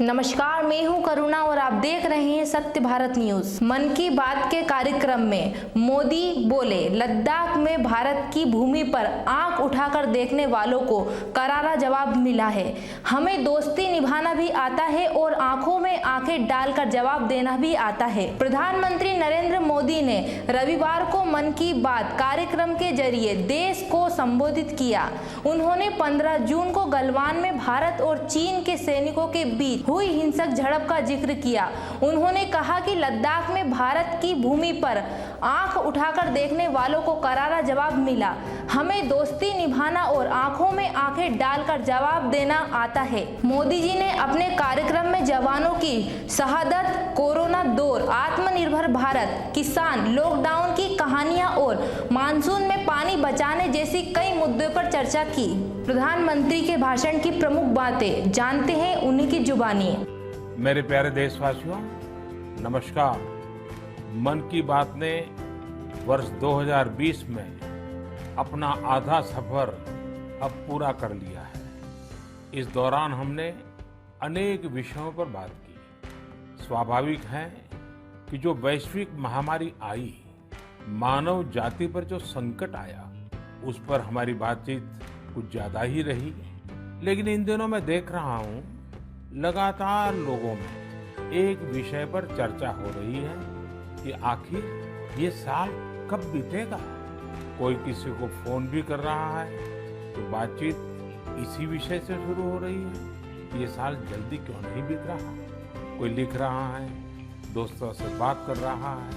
नमस्कार, मैं हूं करुणा और आप देख रहे हैं सत्य भारत न्यूज। मन की बात के कार्यक्रम में मोदी बोले, लद्दाख में भारत की भूमि पर आंख उठाकर देखने वालों को करारा जवाब मिला है। हमें दोस्ती निभाना भी आता है और आंखों में आंखें डालकर जवाब देना भी आता है। प्रधानमंत्री नरेंद्र मोदी ने रविवार को मन की बात कार्यक्रम के जरिए देश को संबोधित किया। उन्होंने 15 जून को गलवान में भारत और चीन के सैनिकों के बीच हुई हिंसक झड़प का जिक्र किया। उन्होंने कहा कि लद्दाख में भारत की भूमि पर आंख उठाकर देखने वालों को करारा जवाब मिला। हमें दोस्ती निभाना और आंखों में आंखें डालकर जवाब देना आता है। मोदी जी ने अपने कार्यक्रम में जवानों की शहादत, कोरोना दौर, आत्मनिर्भर भारत, किसान, लॉकडाउन की कहानियां और मानसून में पानी बचाने जैसी कई मुद्दों पर चर्चा की। प्रधानमंत्री के भाषण की प्रमुख बातें जानते हैं उन्हीं की जुबानी। मेरे प्यारे देशवासियों, नमस्कार। मन की बात ने वर्ष 2020 में अपना आधा सफर अब पूरा कर लिया है। इस दौरान हमने अनेक विषयों पर बात की। स्वाभाविक है कि जो वैश्विक महामारी आई, मानव जाति पर जो संकट आया, उस पर हमारी बातचीत कुछ ज्यादा ही रही। लेकिन इन दिनों मैं देख रहा हूं, लगातार लोगों में एक विषय पर चर्चा हो रही है कि आखिर ये साल कब बीतेगा। कोई किसी को फोन भी कर रहा है तो बातचीत इसी विषय से शुरू हो रही है, ये साल जल्दी क्यों नहीं बीत रहा। कोई लिख रहा है, दोस्तों से बात कर रहा है,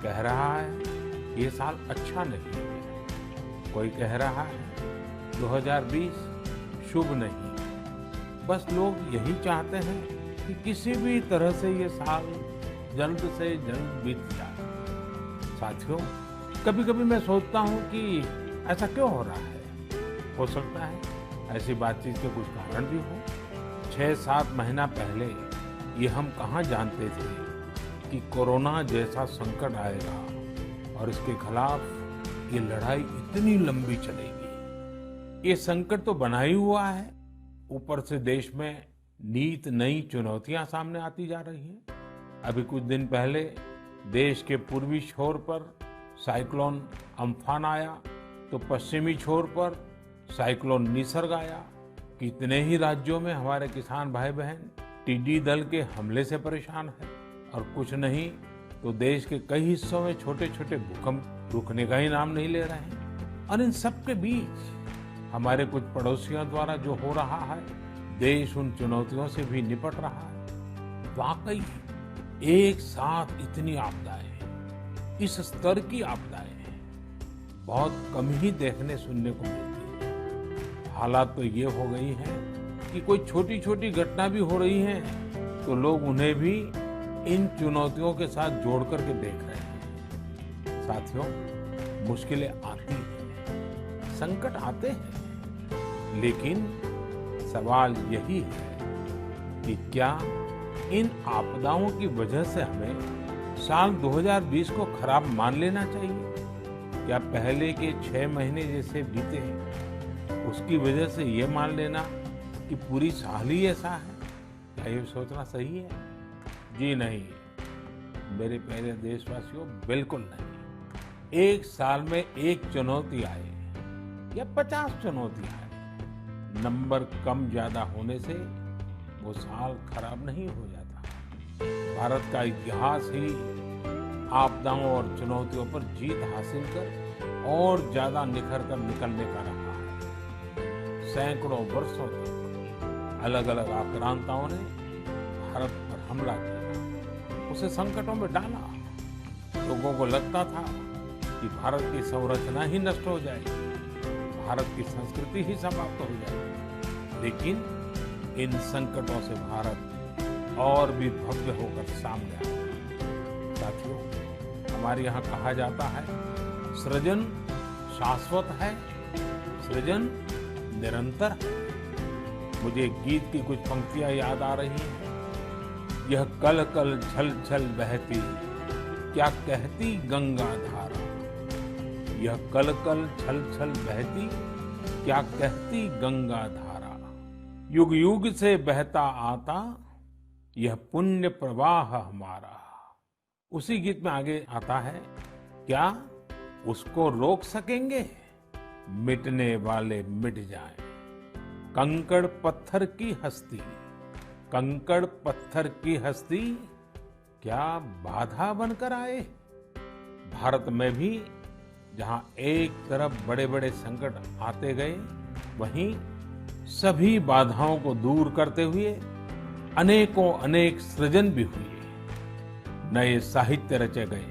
कह रहा है ये साल अच्छा नहीं है। कोई कह रहा है 2020 शुभ नहीं। बस लोग यही चाहते हैं कि किसी भी तरह से ये साल जल्द से जल्द बीत जाए। साथियों, कभी कभी मैं सोचता हूँ कि ऐसा क्यों हो रहा है। हो सकता है ऐसी बातचीत के कुछ कारण भी हो। 6-7 महीना पहले ये हम कहाँ जानते थे कि कोरोना जैसा संकट आएगा और इसके खिलाफ ये लड़ाई इतनी लंबी चलेगी। ये संकट तो बना ही हुआ है, ऊपर से देश में नित नई चुनौतियां सामने आती जा रही हैं। अभी कुछ दिन पहले देश के पूर्वी छोर पर साइक्लोन अम्फान आया तो पश्चिमी छोर पर साइक्लोन निसर्ग आया। कितने ही राज्यों में हमारे किसान भाई बहन टिड्डी दल के हमले से परेशान हैं और कुछ नहीं तो देश के कई हिस्सों में छोटे छोटे भूकंप रुकने का ही नाम नहीं ले रहे हैं। और इन सबके बीच हमारे कुछ पड़ोसियों द्वारा जो हो रहा है, देश उन चुनौतियों से भी निपट रहा है। वाकई एक साथ इतनी आपदाएं, इस स्तर की आपदाएं बहुत कम ही देखने सुनने को मिलती है। हालात तो ये हो गई हैं कि कोई छोटी छोटी घटना भी हो रही है तो लोग उन्हें भी इन चुनौतियों के साथ जोड़ करके देख रहे हैं। साथियों, मुश्किलें आती हैं, संकट आते हैं, लेकिन सवाल यही है कि क्या इन आपदाओं की वजह से हमें साल 2020 को खराब मान लेना चाहिए, या पहले के 6 महीने जैसे बीते उसकी वजह से ये मान लेना कि पूरी साल ही ऐसा है। क्या ये सोचना सही है? जी नहीं, मेरे प्यारे देशवासियों, बिल्कुल नहीं। एक साल में एक चुनौती आए या 50 चुनौतियां आए, नंबर कम ज्यादा होने से वो साल खराब नहीं हो जाता। भारत का इतिहास ही आपदाओं और चुनौतियों पर जीत हासिल कर और ज्यादा निखर कर निकलने का रहा है। सैकड़ों वर्षों तक अलग अलग आक्रांताओं ने भारत पर हमला किया, उसे संकटों में डाला। लोगों को लगता था कि भारत की संरचना ही नष्ट हो जाएगी, भारत की संस्कृति ही समाप्त हो जाएगी। लेकिन इन संकटों से भारत और भी भव्य होकर सामने आया। साथियों, हमारे यहाँ कहा जाता है, सृजन शाश्वत है, सृजन निरंतर है। मुझे एक गीत की कुछ पंक्तियां याद आ रही हैं। यह कल कल छल छल बहती, क्या कहती गंगा धारा। यह कल कल छल छल बहती, क्या कहती गंगा धारा। युग युग से बहता आता यह पुण्य प्रवाह हमारा। उसी गीत में आगे आता है, क्या उसको रोक सकेंगे? मिटने वाले मिट जाएं। कंकड़ पत्थर की हस्ती, कंकड़ पत्थर की हस्ती क्या बाधा बनकर आए? भारत में भी जहां एक तरफ बड़े बड़े संकट आते गए, वहीं सभी बाधाओं को दूर करते हुए अनेकों अनेक सृजन भी हुए। नए साहित्य रचे गए,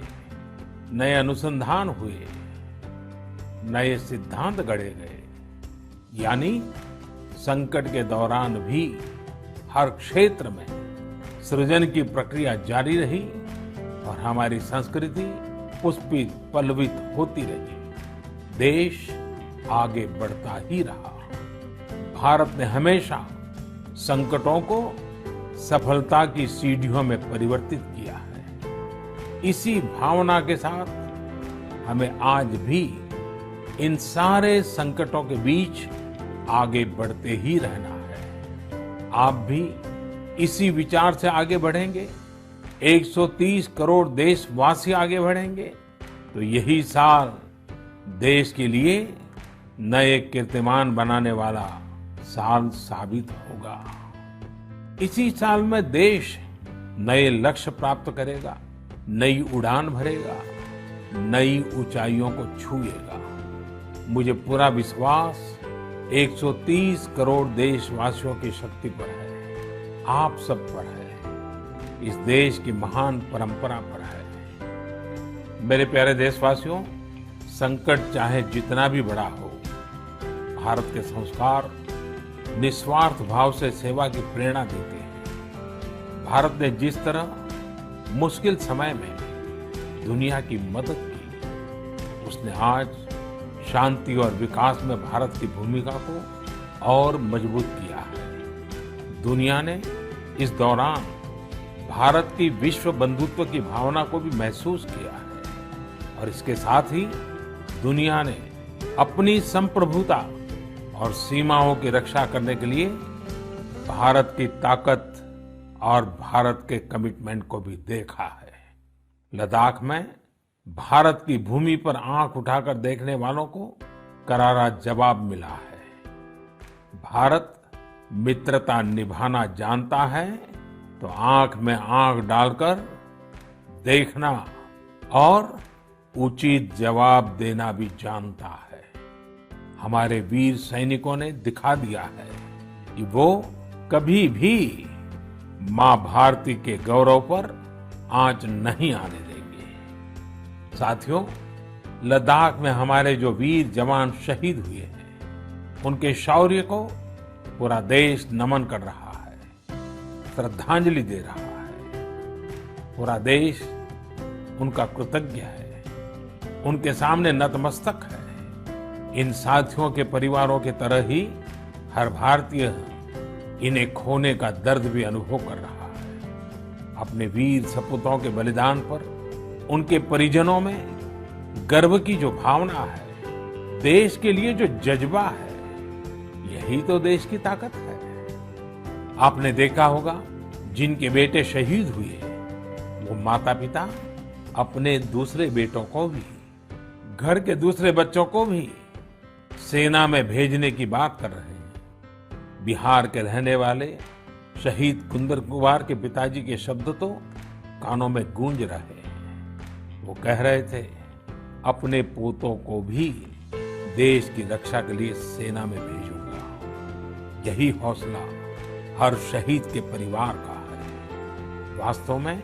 नए अनुसंधान हुए, नए सिद्धांत गढ़े गए। यानी संकट के दौरान भी हर क्षेत्र में सृजन की प्रक्रिया जारी रही और हमारी संस्कृति पुष्पित पल्लवित होती रही। देश आगे बढ़ता ही रहा। भारत ने हमेशा संकटों को सफलता की सीढ़ियों में परिवर्तित किया है। इसी भावना के साथ हमें आज भी इन सारे संकटों के बीच आगे बढ़ते ही रहना है। आप भी इसी विचार से आगे बढ़ेंगे, 130 करोड़ देशवासी आगे बढ़ेंगे, तो यही साल देश के लिए नए कीर्तिमान बनाने वाला साल साबित होगा। इसी साल में देश नए लक्ष्य प्राप्त करेगा, नई उड़ान भरेगा, नई ऊंचाइयों को छुएगा। मुझे पूरा विश्वास 130 करोड़ देशवासियों की शक्ति पर है, आप सब पर है, इस देश की महान परंपरा पर है। मेरे प्यारे देशवासियों, संकट चाहे जितना भी बड़ा हो, भारत के संस्कार निस्वार्थ भाव से सेवा की प्रेरणा देते हैं। भारत ने जिस तरह मुश्किल समय में दुनिया की मदद की, उसने आज शांति और विकास में भारत की भूमिका को और मजबूत किया है। दुनिया ने इस दौरान भारत की विश्व बंधुत्व की भावना को भी महसूस किया है और इसके साथ ही दुनिया ने अपनी संप्रभुता और सीमाओं की रक्षा करने के लिए भारत की ताकत और भारत के कमिटमेंट को भी देखा है। लद्दाख में भारत की भूमि पर आंख उठाकर देखने वालों को करारा जवाब मिला है। भारत मित्रता निभाना जानता है तो आंख में आंख डालकर देखना और उचित जवाब देना भी जानता है। हमारे वीर सैनिकों ने दिखा दिया है कि वो कभी भी मां भारती के गौरव पर आंच नहीं आने देंगे। साथियों, लद्दाख में हमारे जो वीर जवान शहीद हुए हैं, उनके शौर्य को पूरा देश नमन कर रहा है, श्रद्धांजलि दे रहा है। पूरा देश उनका कृतज्ञ है, उनके सामने नतमस्तक है। इन साथियों के परिवारों के तरह ही हर भारतीय इन्हें खोने का दर्द भी अनुभव कर रहा है। अपने वीर सपूतों के बलिदान पर उनके परिजनों में गर्व की जो भावना है, देश के लिए जो जज्बा है, यही तो देश की ताकत है। आपने देखा होगा, जिनके बेटे शहीद हुए, वो माता पिता अपने दूसरे बेटों को भी, घर के दूसरे बच्चों को भी सेना में भेजने की बात कर रहे हैं। बिहार के रहने वाले शहीद कुंदन कुमार के पिताजी के शब्द तो कानों में गूंज रहे हैं। वो कह रहे थे, अपने पोतों को भी देश की रक्षा के लिए सेना में भेजूंगा। यही हौसला हर शहीद के परिवार का है। वास्तव में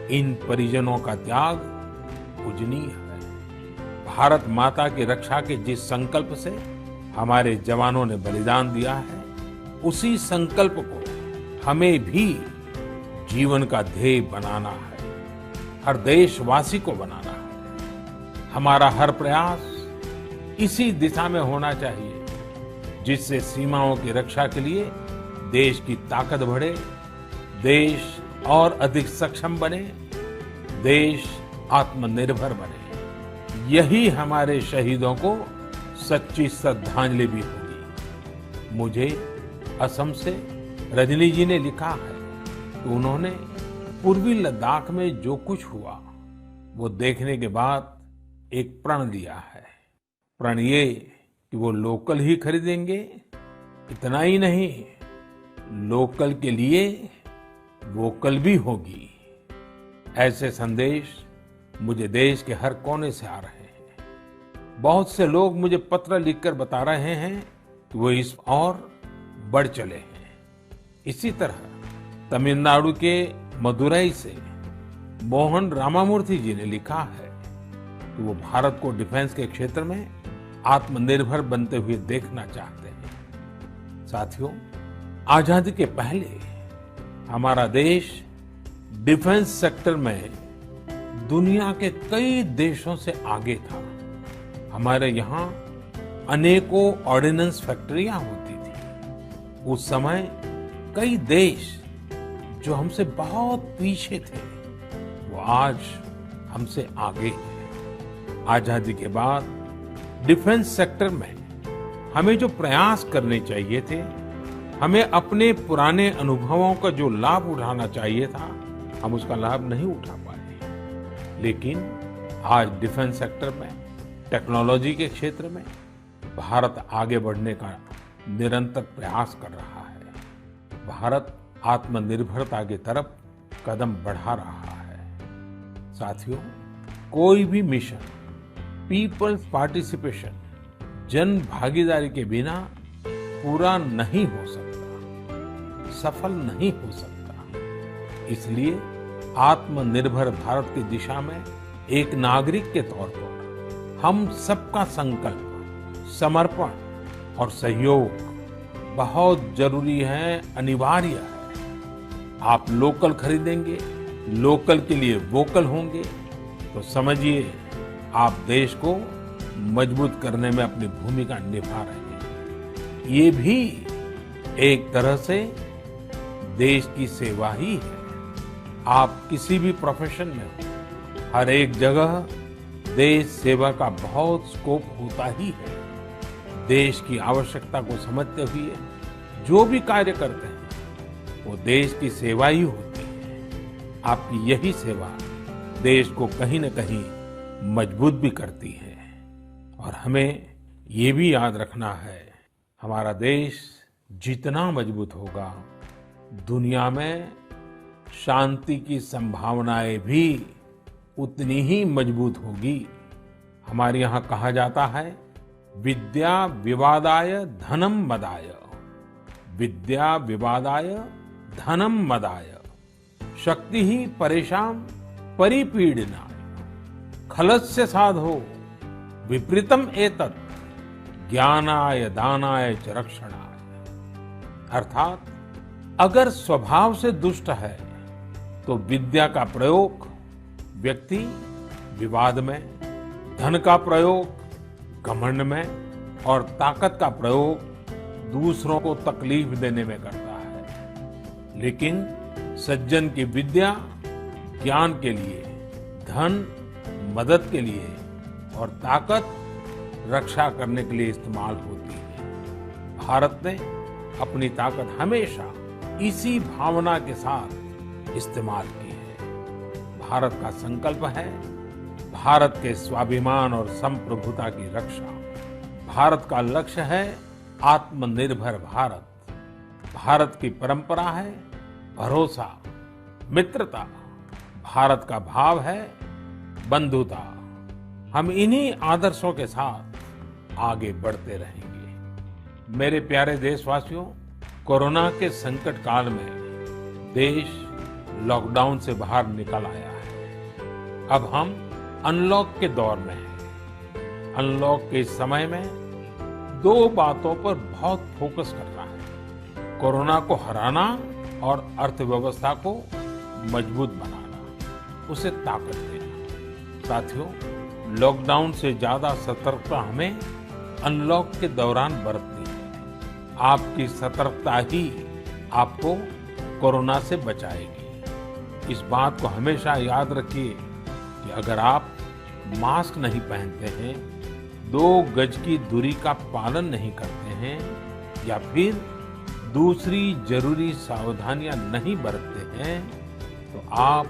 इन परिजनों का त्याग पूजनीय है। भारत माता की रक्षा के जिस संकल्प से हमारे जवानों ने बलिदान दिया है, उसी संकल्प को हमें भी जीवन का ध्येय बनाना है, हर देशवासी को बनाना है। हमारा हर प्रयास इसी दिशा में होना चाहिए, जिससे सीमाओं की रक्षा के लिए देश की ताकत बढ़े, देश और अधिक सक्षम बने, देश आत्मनिर्भर बने। यही हमारे शहीदों को सच्ची श्रद्धांजलि भी होगी। मुझे असम से रजनी जी ने लिखा है, तो उन्होंने पूर्वी लद्दाख में जो कुछ हुआ वो देखने के बाद एक प्रण लिया है। प्रण ये कि वो लोकल ही खरीदेंगे, इतना ही नहीं, लोकल के लिए वोकल भी होगी। ऐसे संदेश मुझे देश के हर कोने से आ रहे हैं। बहुत से लोग मुझे पत्र लिखकर बता रहे हैं कि वो इस और बढ़ चले हैं। इसी तरह तमिलनाडु के मदुरई से मोहन रामामूर्ति जी ने लिखा है कि वो भारत को डिफेंस के क्षेत्र में आत्मनिर्भर बनते हुए देखना चाहते हैं। साथियों, आजादी के पहले हमारा देश डिफेंस सेक्टर में दुनिया के कई देशों से आगे था। हमारे यहाँ अनेकों ऑर्डिनेंस फैक्ट्रियां होती थी। उस समय कई देश जो हमसे बहुत पीछे थे वो आज हमसे आगे हैं। आजादी के बाद डिफेंस सेक्टर में हमें जो प्रयास करने चाहिए थे, हमें अपने पुराने अनुभवों का जो लाभ उठाना चाहिए था, हम उसका लाभ नहीं उठा पाए। लेकिन आज डिफेंस सेक्टर में, टेक्नोलॉजी के क्षेत्र में भारत आगे बढ़ने का निरंतर प्रयास कर रहा है। भारत आत्मनिर्भरता की तरफ कदम बढ़ा रहा है। साथियों, कोई भी मिशन पीपल्स पार्टिसिपेशन, जन भागीदारी के बिना पूरा नहीं हो सकता, सफल नहीं हो सकता। इसलिए आत्मनिर्भर भारत की दिशा में एक नागरिक के तौर पर हम सबका संकल्प, समर्पण और सहयोग बहुत जरूरी है, अनिवार्य है। आप लोकल खरीदेंगे, लोकल के लिए वोकल होंगे, तो समझिए आप देश को मजबूत करने में अपनी भूमिका निभा रहे हैं। ये भी एक तरह से देश की सेवा ही है। आप किसी भी प्रोफेशन में हो, हर एक जगह देश सेवा का बहुत स्कोप होता ही है। देश की आवश्यकता को समझते हुए जो भी कार्य करते हैं वो देश की सेवा ही होती है। आपकी यही सेवा देश को कहीं न कहीं मजबूत भी करती है। और हमें ये भी याद रखना है, हमारा देश जितना मजबूत होगा, दुनिया में शांति की संभावनाएं भी उतनी ही मजबूत होगी। हमारे यहाँ कहा जाता है, विद्या विवादाय धनम मदाय, विद्या विवादाय धनम मदाय, शक्ति ही परेशान परिपीडनाय, खलस्य साधो विपरीतम एतत्, ज्ञानाय दानाय च रक्षणाय। अर्थात अगर स्वभाव से दुष्ट है तो विद्या का प्रयोग व्यक्ति विवाद में, धन का प्रयोग घमंड में और ताकत का प्रयोग दूसरों को तकलीफ देने में करता है। लेकिन सज्जन की विद्या ज्ञान के लिए, धन मदद के लिए और ताकत रक्षा करने के लिए इस्तेमाल होती है। भारत ने अपनी ताकत हमेशा इसी भावना के साथ इस्तेमाल की है। भारत का संकल्प है भारत के स्वाभिमान और संप्रभुता की रक्षा। भारत का लक्ष्य है आत्मनिर्भर भारत। भारत की परंपरा है भरोसा, मित्रता। भारत का भाव है बंधुता। हम इन्हीं आदर्शों के साथ आगे बढ़ते रहेंगे। मेरे प्यारे देशवासियों, कोरोना के संकट काल में देश लॉकडाउन से बाहर निकल आया है। अब हम अनलॉक के दौर में हैं। अनलॉक के समय में दो बातों पर बहुत फोकस करना है: कोरोना को हराना और अर्थव्यवस्था को मजबूत बनाना, उसे ताकत देना। साथियों, लॉकडाउन से ज्यादा सतर्कता हमें अनलॉक के दौरान बरतनी है। आपकी सतर्कता ही आपको कोरोना से बचाएगी। इस बात को हमेशा याद रखिए कि अगर आप मास्क नहीं पहनते हैं, 2 गज की दूरी का पालन नहीं करते हैं या फिर दूसरी जरूरी सावधानियां नहीं बरतते हैं तो आप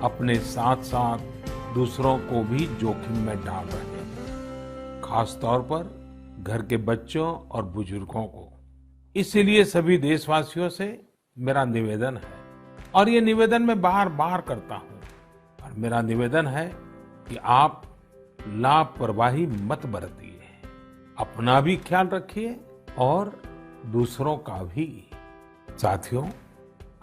अपने साथ साथ दूसरों को भी जोखिम में डाल रहे हैं, खास तौर पर घर के बच्चों और बुजुर्गों को। इसीलिए सभी देशवासियों से मेरा निवेदन है, और ये निवेदन मैं बार बार करता हूं, और मेरा निवेदन है कि आप लापरवाही मत बरतिए, अपना भी ख्याल रखिए और दूसरों का भी। साथियों,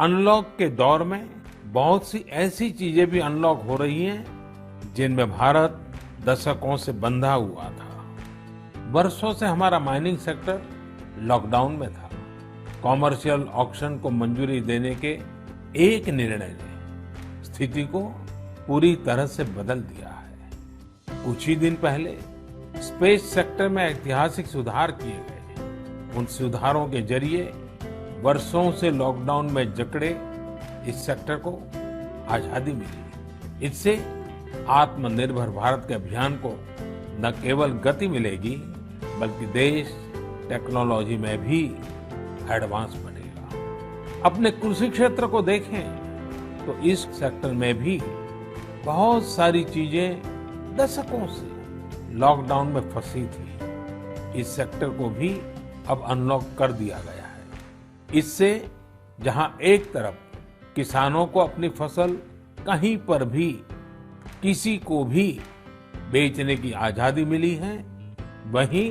अनलॉक के दौर में बहुत सी ऐसी चीजें भी अनलॉक हो रही हैं जिनमें भारत दशकों से बंधा हुआ था। वर्षों से हमारा माइनिंग सेक्टर लॉकडाउन में था। कॉमर्शियल ऑक्शन को मंजूरी देने के एक निर्णय ने स्थिति को पूरी तरह से बदल दिया है। कुछ ही दिन पहले स्पेस सेक्टर में ऐतिहासिक सुधार किए गए। उन सुधारों के जरिए वर्षों से लॉकडाउन में जकड़े इस सेक्टर को आजादी मिली। इससे आत्मनिर्भर भारत के अभियान को न केवल गति मिलेगी, बल्कि देश टेक्नोलॉजी में भी एडवांस बनेगा। अपने कृषि क्षेत्र को देखें तो इस सेक्टर में भी बहुत सारी चीजें दशकों से लॉकडाउन में फंसी थी। इस सेक्टर को भी अब अनलॉक कर दिया गया है। इससे जहां एक तरफ किसानों को अपनी फसल कहीं पर भी किसी को भी बेचने की आजादी मिली है, वहीं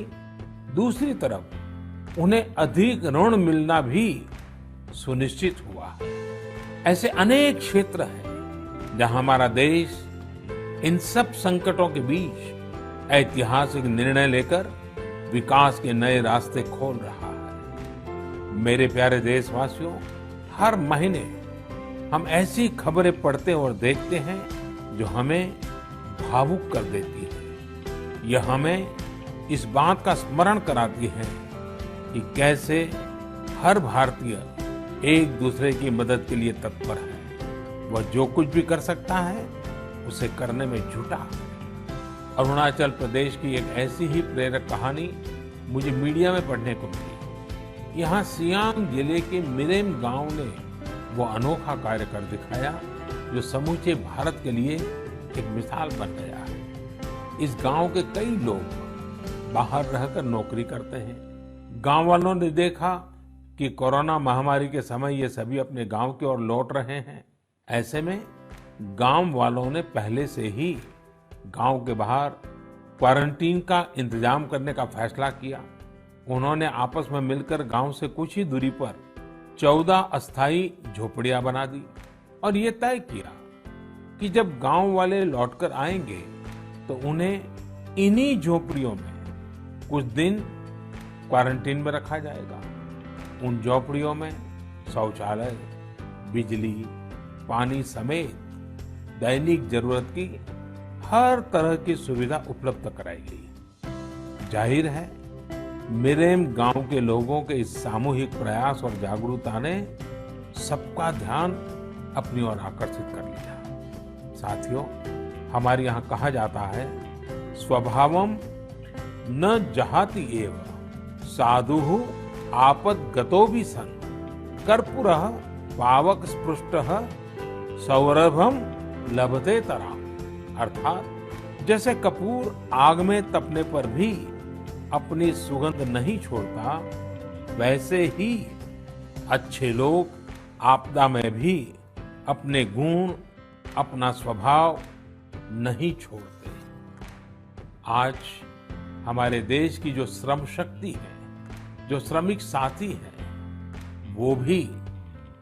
दूसरी तरफ उन्हें अधिक ऋण मिलना भी सुनिश्चित हुआ है। ऐसे अनेक क्षेत्र हैं जहां हमारा देश इन सब संकटों के बीच ऐतिहासिक निर्णय लेकर विकास के नए रास्ते खोल रहा है। मेरे प्यारे देशवासियों, हर महीने हम ऐसी खबरें पढ़ते और देखते हैं जो हमें भावुक कर देती है। यह हमें इस बात का स्मरण कराती है कि कैसे हर भारतीय एक दूसरे की मदद के लिए तत्पर है। वह जो कुछ भी कर सकता है उसे करने में जुटा है। अरुणाचल प्रदेश की एक ऐसी ही प्रेरक कहानी मुझे मीडिया में पढ़ने को मिली। यहाँ सियांग जिले के मिरेम गांव ने वो अनोखा कार्य कर दिखाया जो समूचे भारत के लिए एक मिसाल बन गया है। इस गांव के कई लोग बाहर रहकर नौकरी करते हैं। गांव वालों ने देखा कि कोरोना महामारी के समय ये सभी अपने गांव की ओर लौट रहे हैं। ऐसे में गांव वालों ने पहले से ही गांव के बाहर क्वारंटीन का इंतजाम करने का फैसला किया। उन्होंने आपस में मिलकर गांव से कुछ ही दूरी पर 14 अस्थायी झोपड़ियां बना दी और ये तय किया कि जब गांव वाले लौटकर आएंगे तो उन्हें इन्हीं झोपड़ियों में कुछ दिन क्वारंटीन में रखा जाएगा। उन झोपड़ियों में शौचालय, बिजली, पानी समेत दैनिक जरूरत की हर तरह की सुविधा उपलब्ध कराई गई। जाहिर है, मिरेम गांव के लोगों के इस सामूहिक प्रयास और जागरूकता ने सबका ध्यान अपनी ओर आकर्षित कर लिया। साथियों, हमारे यहाँ कहा जाता है, स्वभावम न जहाति एव साधु आपदगतो भी सन कर्पूरः पावक स्पृष्टः सौरभम लभते तरा। अर्थात जैसे कपूर आग में तपने पर भी अपनी सुगंध नहीं छोड़ता, वैसे ही अच्छे लोग आपदा में भी अपने गुण, अपना स्वभाव नहीं छोड़ते। आज हमारे देश की जो श्रम शक्ति है, जो श्रमिक साथी है, वो भी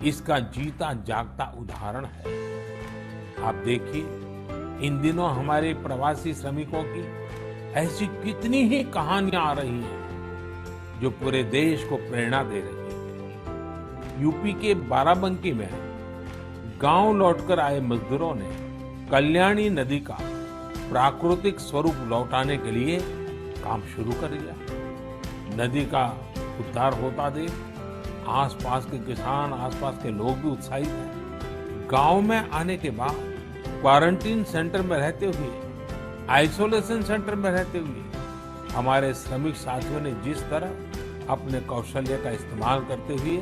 इसका जीता जागता उदाहरण है। आप देखिए, इन दिनों हमारे प्रवासी श्रमिकों की ऐसी कितनी ही कहानियां आ रही हैं जो पूरे देश को प्रेरणा दे रही है। यूपी के बाराबंकी में गांव लौटकर आए मजदूरों ने कल्याणी नदी का प्राकृतिक स्वरूप लौटाने के लिए काम शुरू कर दिया। नदी का उद्धार होता देख आसपास के किसान, आसपास के लोग भी उत्साहित हैं। गांव में आने के बाद क्वारंटीन सेंटर में रहते हुए, आइसोलेशन सेंटर में रहते हुए हमारे श्रमिक साथियों ने जिस तरह अपने कौशल्य का इस्तेमाल करते हुए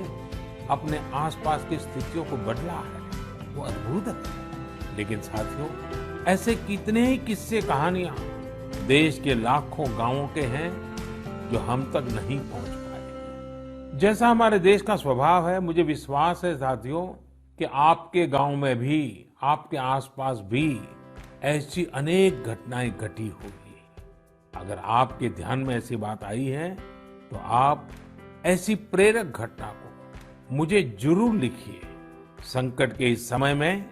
अपने आसपास की स्थितियों को बदला है, वो अद्भुत है। लेकिन साथियों, ऐसे कितने ही किस्से कहानियां देश के लाखों गांवों के हैं जो हम तक नहीं पहुंच पाए। जैसा हमारे देश का स्वभाव है, मुझे विश्वास है साथियों कि आपके गांव में भी, आपके आसपास भी ऐसी अनेक घटनाएं घटी होगी। अगर आपके ध्यान में ऐसी बात आई है तो आप ऐसी प्रेरक घटना को मुझे जरूर लिखिए। संकट के इस समय में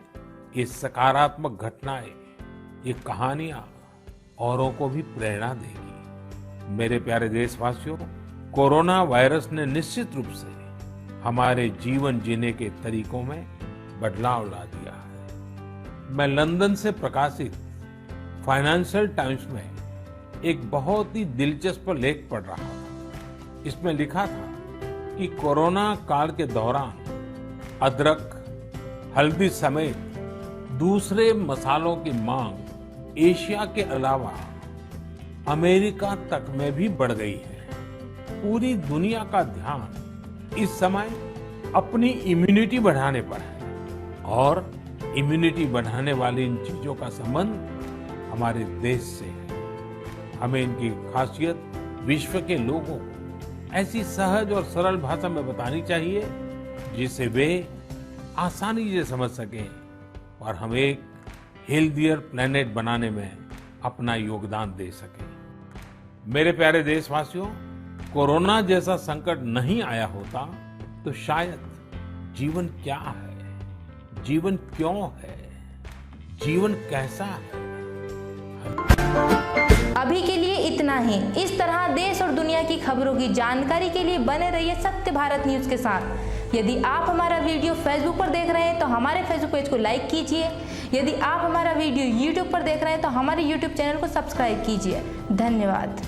ये सकारात्मक घटनाएं, ये कहानियां औरों को भी प्रेरणा देगी। मेरे प्यारे देशवासियों, कोरोना वायरस ने निश्चित रूप से हमारे जीवन जीने के तरीकों में बदलाव ला दिया है। मैं लंदन से प्रकाशित फाइनेंशियल टाइम्स में एक बहुत ही दिलचस्प लेख पढ़ रहा था। इसमें लिखा था कि कोरोना काल के दौरान अदरक, हल्दी समेत दूसरे मसालों की मांग एशिया के अलावा अमेरिका तक में भी बढ़ गई है। पूरी दुनिया का ध्यान इस समय अपनी इम्यूनिटी बढ़ाने पर है और इम्यूनिटी बढ़ाने वाली इन चीजों का संबंध हमारे देश से है। हमें इनकी खासियत विश्व के लोगों को ऐसी सहज और सरल भाषा में बतानी चाहिए जिसे वे आसानी से समझ सकें और हम एक हेल्थियर प्लेनेट बनाने में अपना योगदान दे सकें। मेरे प्यारे देशवासियों, कोरोना जैसा संकट नहीं आया होता तो शायद जीवन क्या है, जीवन क्यों है, जीवन कैसा है। अभी के लिए इतना ही। इस तरह देश और दुनिया की खबरों की जानकारी के लिए बने रहिए सत्य भारत न्यूज के साथ। यदि आप हमारा वीडियो फेसबुक पर देख रहे हैं तो हमारे फेसबुक पेज को लाइक कीजिए। यदि आप हमारा वीडियो यूट्यूब पर देख रहे हैं तो हमारे यूट्यूब चैनल को सब्सक्राइब कीजिए। धन्यवाद।